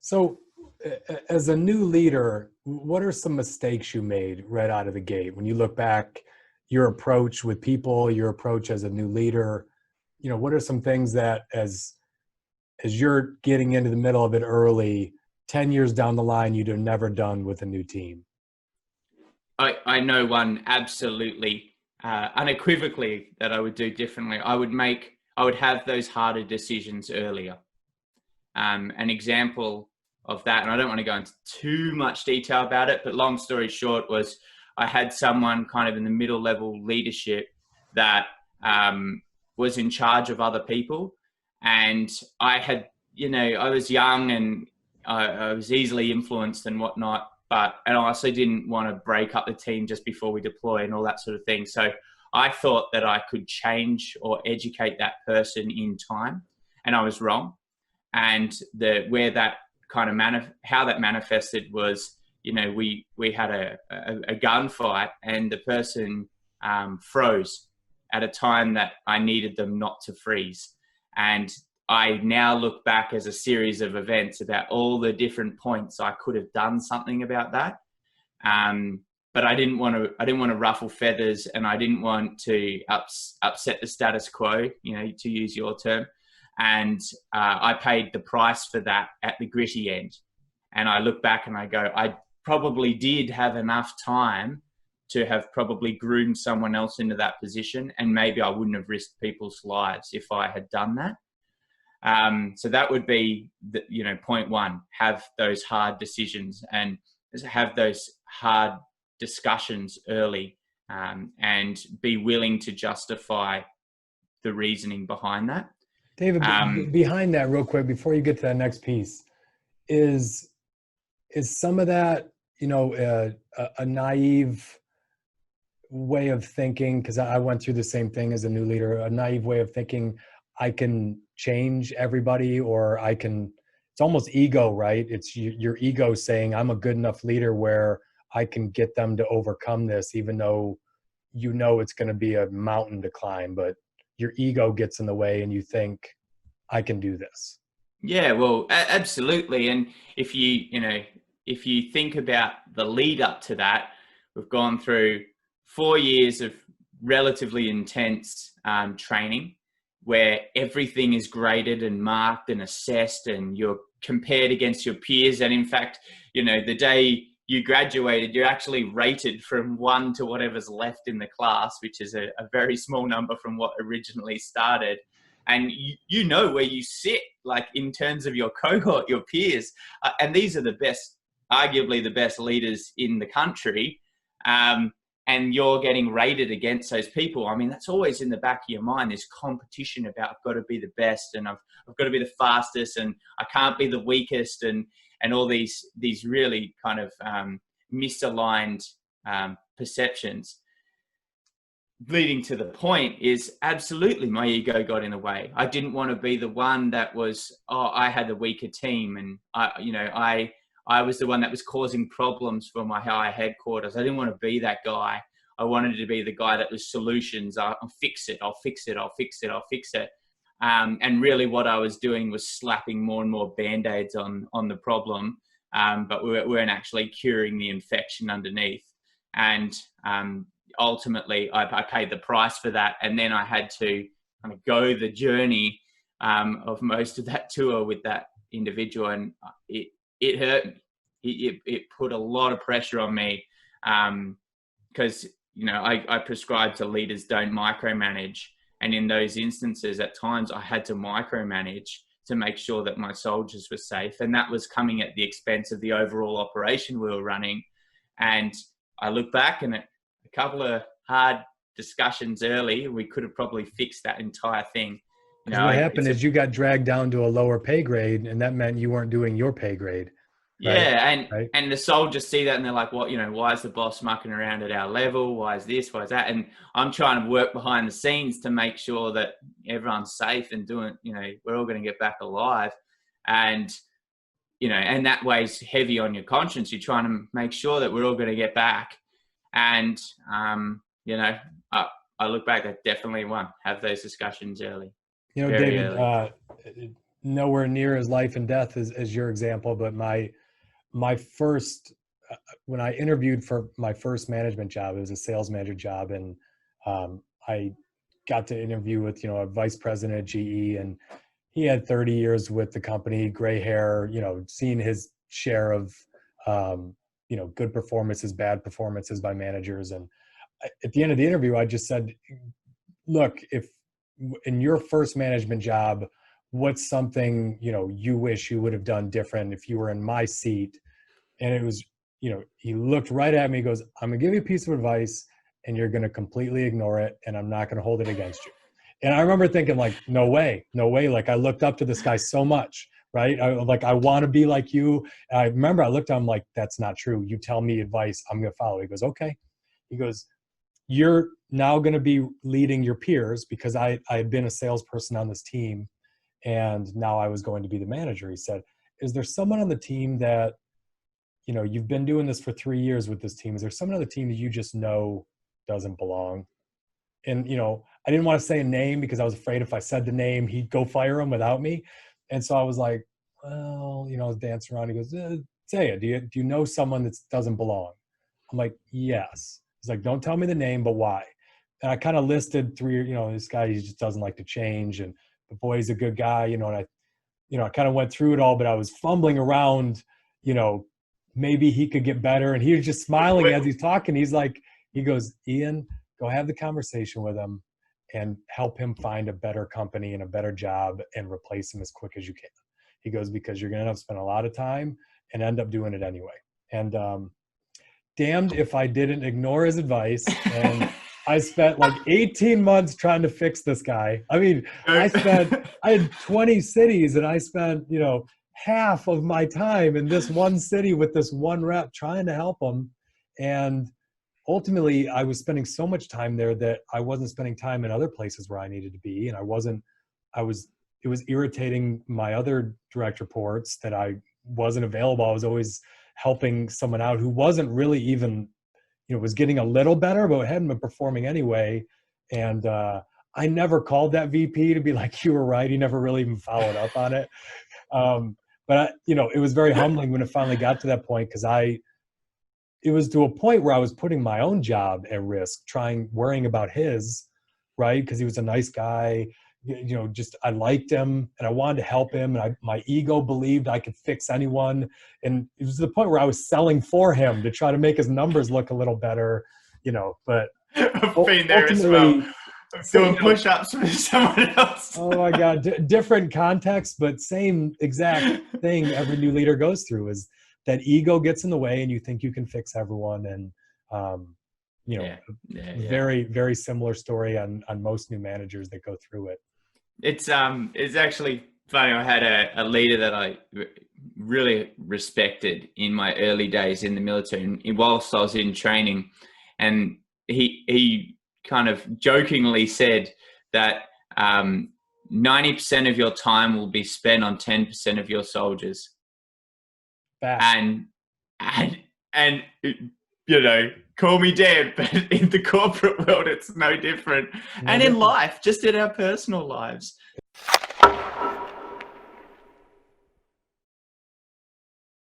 So, as a new leader, what are some mistakes you made right out of the gate? When you look back, your approach with people, your approach as a new leader, what are some things that as you're getting into the middle of it early, 10 years down the line, you'd have never done with a new team? I know one absolutely, unequivocally that I would do differently. I would have those harder decisions earlier. An example of that, and I don't want to go into too much detail about it, but long story short was I had someone kind of in the middle level leadership that was in charge of other people. And I was young and I was easily influenced and whatnot, and I also didn't want to break up the team just before we deploy and all that sort of thing. So I thought that I could change or educate that person in time, and I was wrong. And how that manifested was, we had a gunfight, and the person froze at a time that I needed them not to freeze. And I now look back as a series of events about all the different points I could have done something about that. But I didn't want to ruffle feathers, and I didn't want to upset the status quo, to use your term. And I paid the price for that at the gritty end. And I look back and I go, I probably did have enough time to have probably groomed someone else into that position. And maybe I wouldn't have risked people's lives if I had done that. So that would be, point one, have those hard decisions and have those hard discussions early, and be willing to justify the reasoning behind that. David, behind that real quick, before you get to that next piece, is some of that, a naive way of thinking? Because I went through the same thing as a new leader, a naive way of thinking, I can change everybody, or it's almost ego, right? It's your ego saying, I'm a good enough leader where I can get them to overcome this, even though it's going to be a mountain to climb, but your ego gets in the way and you think, I can do this. Yeah, well, absolutely. And if you think about the lead up to that, we've gone through 4 years of relatively intense training, where everything is graded and marked and assessed, and you're compared against your peers. And in fact, the day you graduated, you're actually rated from 1 to whatever's left in the class, which is a very small number from what originally started. And you know where you sit, like in terms of your cohort, your peers. And these are the best, arguably the best leaders in the country. And you're getting rated against those people. I mean, that's always in the back of your mind, this competition about, I've got to be the best, and I've got to be the fastest, and I can't be the weakest, and all these really kind of misaligned perceptions. Leading to the point is, absolutely, my ego got in the way. I didn't want to be the one that was, I had the weaker team, and I was the one that was causing problems for my higher headquarters. I didn't want to be that guy. I wanted to be the guy that was solutions. I'll fix it. And really what I was doing was slapping more and more Band-Aids on the problem, but we weren't actually curing the infection underneath. And ultimately, I paid the price for that. And then I had to kind of go the journey of most of that tour with that individual. And it hurt me. It put a lot of pressure on me, because, I prescribe to leaders, don't micromanage. And in those instances, at times I had to micromanage to make sure that my soldiers were safe. And that was coming at the expense of the overall operation we were running. And I look back, and a couple of hard discussions early, we could have probably fixed that entire thing. What happened is you got dragged down to a lower pay grade, and that meant you weren't doing your pay grade. Yeah, and the soldiers see that, and they're like, "What? Why is the boss mucking around at our level? Why is this? Why is that?" And I'm trying to work behind the scenes to make sure that everyone's safe and doing. We're all going to get back alive, and and that weighs heavy on your conscience. You're trying to make sure that we're all going to get back, and I look back at definitely one. Have those discussions early. David, nowhere near as life and death as your example, but my first when I interviewed for my first management job, it was a sales manager job, and I got to interview with a vice president at GE, and he had 30 years with the company, gray hair, seen his share of good performances, bad performances by managers. And at the end of the interview, I just said, look, if in your first management job, what's something you wish you would have done different if you were in my seat? And it was, he looked right at me, he goes, I'm gonna give you a piece of advice and you're gonna completely ignore it and I'm not gonna hold it against you. And I remember thinking like, no way. Like I looked up to this guy so much, right? I want to be like you. And I remember I looked at him like, that's not true. You tell me advice, I'm gonna follow. He goes, okay. He goes, you're now gonna be leading your peers, because I had been a salesperson on this team and now I was going to be the manager. He said, is there someone on the team that, you've been doing this for 3 years with this team. Is there someone on the team that you just know doesn't belong? And, I didn't want to say a name because I was afraid if I said the name, he'd go fire him without me. And so I was like, well, I was dancing around. He goes, say it. Do you know someone that doesn't belong? I'm like, yes. He's like, don't tell me the name, but why? And I kind of listed 3, this guy, he just doesn't like to change. And the boy's a good guy, and I kind of went through it all, but I was fumbling around, maybe he could get better. And he was just smiling as he's talking. He goes, Ian, go have the conversation with him and help him find a better company and a better job and replace him as quick as you can. He goes, because you're going to end up spending a lot of time and end up doing it anyway. And damned if I didn't ignore his advice. And I spent like 18 months trying to fix this guy. I mean, I had 20 cities and I spent, half of my time in this one city with this one rep trying to help him. And ultimately I was spending so much time there that I wasn't spending time in other places where I needed to be. And it was irritating my other direct reports that I wasn't available. I was always helping someone out who wasn't really even, was getting a little better, but hadn't been performing anyway. And I never called that VP to be like, you were right. He never really even followed up on it. But it was very humbling when it finally got to that point, because it was to a point where I was putting my own job at risk, worrying about his, right? Because he was a nice guy, I liked him and I wanted to help him. And my ego believed I could fix anyone. And it was to the point where I was selling for him to try to make his numbers look a little better, but I've been there as well. Doing push-ups with someone else. Oh my God, different context, but same exact thing every new leader goes through is that ego gets in the way and you think you can fix everyone. And, very, very similar story on most new managers that go through it. It's actually funny. I had a leader that I really respected in my early days in the military, and whilst I was in training, and he kind of jokingly said that 90% of your time will be spent on 10% of your soldiers. Fast. And call me dead, but in the corporate world, it's no different. And in life, just in our personal lives.